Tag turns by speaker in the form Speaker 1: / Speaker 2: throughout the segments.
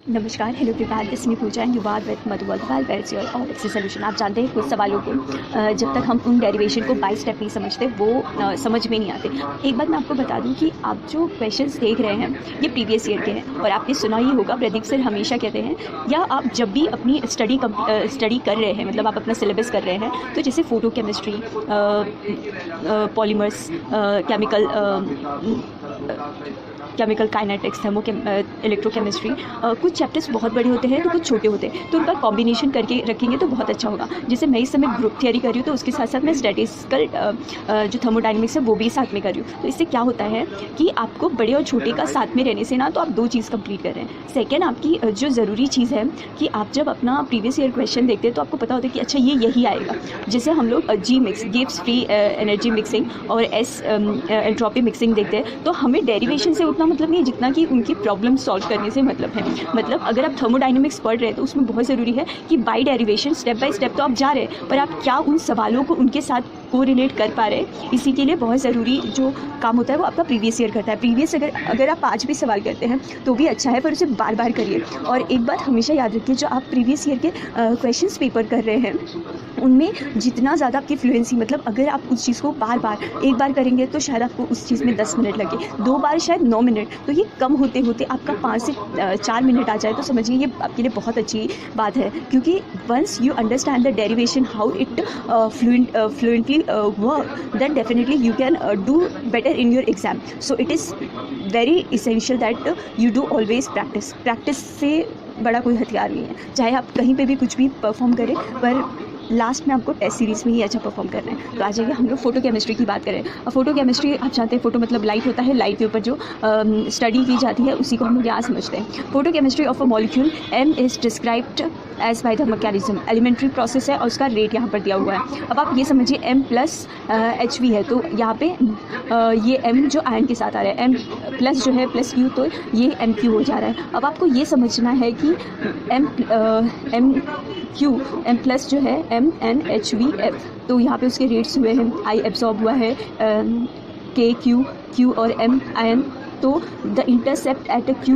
Speaker 1: नमस्कार, hello everyone, this me Pooja and you are with Madhu Agarwal where your all access solution. आप जानते हैं कुछ सवालों को जब तक हम उन डेरिवेशन को बाय स्टेप नहीं समझते वो समझ में नहीं आते। एक बात मैं आपको बता दूं कि आप जो क्वेश्चंस देख रहे हैं ये प्रीवियस ईयर के हैं और आपने सुना ही होगा, प्रदीप सर हमेशा कहते हैं, या आप जब भी अपनी स्टडी कर रहे हैं, मतलब आप अपना सिलेबस कर रहे हैं, तो जैसे photo chemistry, polymers, chemical kinetics, electrochemistry, कुछ चैप्टर्स बहुत बड़े होते हैं तो कुछ छोटे होते हैं, तो उनका कॉम्बिनेशन करके रखेंगे तो बहुत अच्छा होगा। जैसे मैं इस समय ग्रुप थियरी कर रही हूँ तो उसके साथ साथ मैं स्टैटिस्टिकल जो थर्मोडायनेमिक्स है वो भी साथ में कर रही हूँ। तो इससे क्या होता है कि आपको बड़े और छोटे का साथ में रहने से ना तो आप दो चीज़ कंप्लीट कर रहे हैं। सेकेंड, आपकी जो ज़रूरी चीज़ है कि आप जब अपना प्रीवियस ईयर क्वेश्चन देखते हैं तो आपको पता होता है कि अच्छा ये यही आएगा। जैसे हम लोग G mix, Gibbs free energy mixing और एस एंट्रोपी मिक्सिंग देखते हैं, तो हमें डेरिवेशन से उतना मतलब नहीं जितना कि उनकी प्रॉब्लम सॉल्व करने से मतलब है। मतलब अगर आप थर्मोडायनेमिक्स पढ़ रहे हैं तो उसमें बहुत ज़रूरी है कि by derivation step by step तो आप जा रहे हैं, पर आप क्या उन सवालों को उनके साथ को रिलेट कर पा रहे हैं। इसी के लिए बहुत ज़रूरी जो काम होता है वो आपका प्रीवियस ईयर करता है। प्रीवियस अगर आप आज भी सवाल करते हैं तो भी अच्छा है, पर उसे बार बार करिए। और एक बात हमेशा याद रखिए, जो आप प्रीवियस ईयर के क्वेश्चंस पेपर कर रहे हैं उनमें जितना ज़्यादा आपकी फ्लुएंसी, मतलब अगर आप उस चीज़ को बार बार एक बार करेंगे तो शायद आपको उस चीज़ में 10 मिनट लगे, दो बार शायद 9 मिनट, तो ये कम होते होते आपका 5 से 4 मिनट आ जाए तो समझिए ये आपके लिए बहुत अच्छी बात है। क्योंकि once you understand the derivation how it fluently work, then definitely you can do better in your exam. So it is very essential that you do always practice. Practice से बड़ा कोई हथियार नहीं है। चाहे आप कहीं पे भी कुछ भी परफॉर्म करें, पर लास्ट में आपको टेस्ट सीरीज़ में ही अच्छा परफॉर्म करना है। तो आ जाइए हम लोग फोटो केमिस्ट्री की बात करें। अब फोटो केमिस्ट्री आप जानते हैं, फोटो मतलब लाइट होता है, लाइट के ऊपर जो स्टडी की जाती है उसी को हम लोग यहाँ समझते हैं। Photo chemistry of a molecule, M is described as by the mechanism, elementary process है और उसका रेट यहाँ पर दिया हुआ है। अब आप ये समझिए M प्लस HV है, तो यहाँ पे ये M जो आयन के साथ आ रहा है, M प्लस जो है प्लस Q, तो ये MQ हो जा रहा है। अब आपको ये समझना है कि M प्लस जो है MnHVF, तो यहाँ पे उसके रेट्स हुए हैं, I एब्जॉर्ब हुआ है, K Q और M आयन। तो the intercept at Q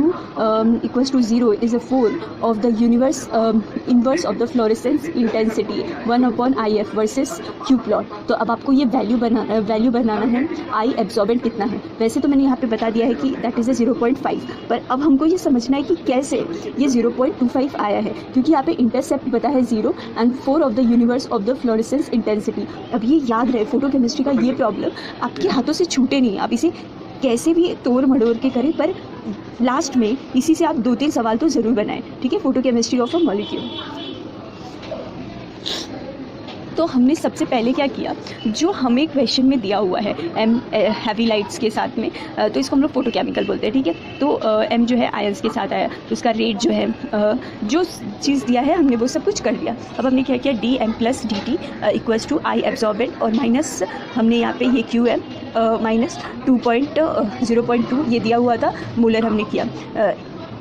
Speaker 1: equals to 0 is a 4 of the inverse of the fluorescence intensity 1/IF versus Q plot. तो अब आपको ये वैल्यू बनाना है, I एब्जॉर्बेंट कितना है। वैसे तो मैंने यहाँ पे बता दिया है कि दैट इज़ अ 0.5, पर अब हमको ये समझना है कि कैसे ये 0.25 आया है, क्योंकि यहाँ पे इंटरसेप्ट बता है 0 and 4 of the universe of the fluorescence intensity. अब ये याद रहे, फोटो केमिस्ट्री का ये प्रॉब्लम आपके हाथों से छूटे नहीं, आप इसे कैसे भी तोड़ मड़ोड़ के करें, पर लास्ट में इसी से आप 2-3 सवाल तो ज़रूर बनाएं। ठीक है, photo chemistry of a molecule. तो हमने सबसे पहले क्या किया, जो हमें क्वेश्चन में दिया हुआ है M हैवी लाइट्स के साथ में, तो इसको हम लोग फोटोकेमिकल बोलते हैं। ठीक है, तो M जो है आयंस के साथ आया, तो उसका रेट जो है, जो चीज़ दिया है हमने वो सब कुछ कर लिया। अब हमने क्या किया, DM plus DT equals to I absorbent और माइनस हमने यहाँ पे ये Q है माइनस 0.2 ये दिया हुआ था, मोलर हमने किया।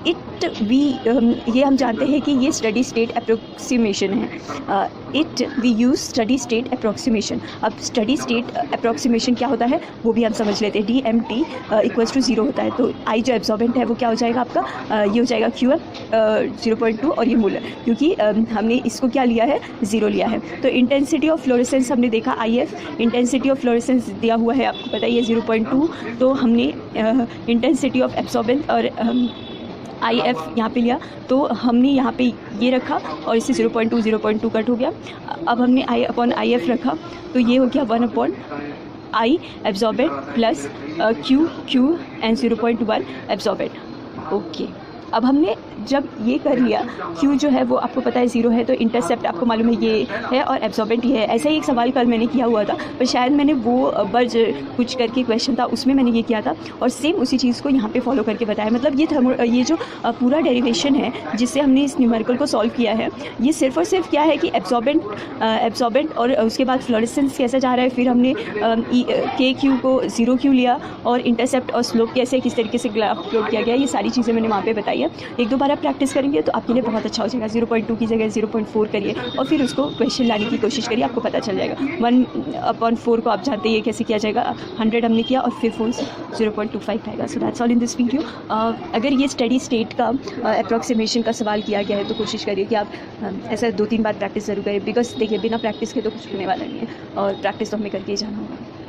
Speaker 1: ये हम जानते हैं कि ये स्टडी स्टेट अप्रोक्सीमेशन है। We use steady state approximation. अब स्टडी स्टेट अप्रोक्सीमेशन क्या होता है वो भी हम समझ लेते हैं। DMT इक्वल्स टू 0 होता है, तो I जो एब्जॉर्बेंट है वो क्या हो जाएगा आपका, ये हो जाएगा QM 0.2 और ये मोलर, क्योंकि हमने इसको क्या लिया है, 0 लिया है। तो इंटेंसिटी ऑफ फ्लोरेसेंस हमने देखा IF, इंटेंसिटी ऑफ फ्लोरेसेंस दिया हुआ है आपको पता है ये 0.2, तो हमने इंटेंसिटी ऑफ एब्जॉर्बेंट और IF यहाँ पे लिया, तो हमने यहाँ पे ये रखा और इससे 0.2 कट हो गया। अब हमने I/IF रखा, तो ये हो गया 1/I absorbent plus Q and 0.1 absorbent. Okay, अब हमने जब ये कर लिया, Q जो है वो आपको पता है 0 है, तो इंटरसेप्ट आपको मालूम है ये है और एब्जॉर्बेंट ये है। ऐसा ही एक सवाल कल मैंने किया हुआ था, पर शायद मैंने वो बर्ज कुछ करके क्वेश्चन था उसमें मैंने ये किया था और सेम उसी चीज़ को यहाँ पे फॉलो करके बताया। मतलब ये जो पूरा डेरिवेशन है जिससे हमने इस न्यूमेरिकल को सॉल्व किया है, ये सिर्फ और सिर्फ क्या है कि एब्जॉर्बेंट और उसके बाद फ्लोरेसेंस कैसा जा रहा है, फिर हमने KQ को 0 क्यों लिया और इंटरसेप्ट और स्लोप कैसे किस तरीके से प्लॉट किया गया, ये सारी चीज़ें मैंने वहाँ पर बताई। है। एक दो बार आप प्रैक्टिस करेंगे तो आपके लिए बहुत अच्छा हो जाएगा। 0.2 की जगह 0.4 करिए और फिर उसको क्वेश्चन लाने की कोशिश करिए, आपको पता चल जाएगा। 1/4 को आप जानते हैं ये कैसे किया जाएगा। 100 हमने किया और फिर 4 से 0.25 आएगा। So that's all in this video. अगर ये स्टडी स्टेट का अप्रॉक्सीमेशन का सवाल किया गया है तो कोशिश करिए कि आप ऐसा 2-3 बार प्रैक्टिस ज़रूर करें, बिकॉज देखिए बिना प्रैक्टिस के तो कुछ होने वाला नहीं है और प्रैक्टिस तो हमें करके ही जाना होगा।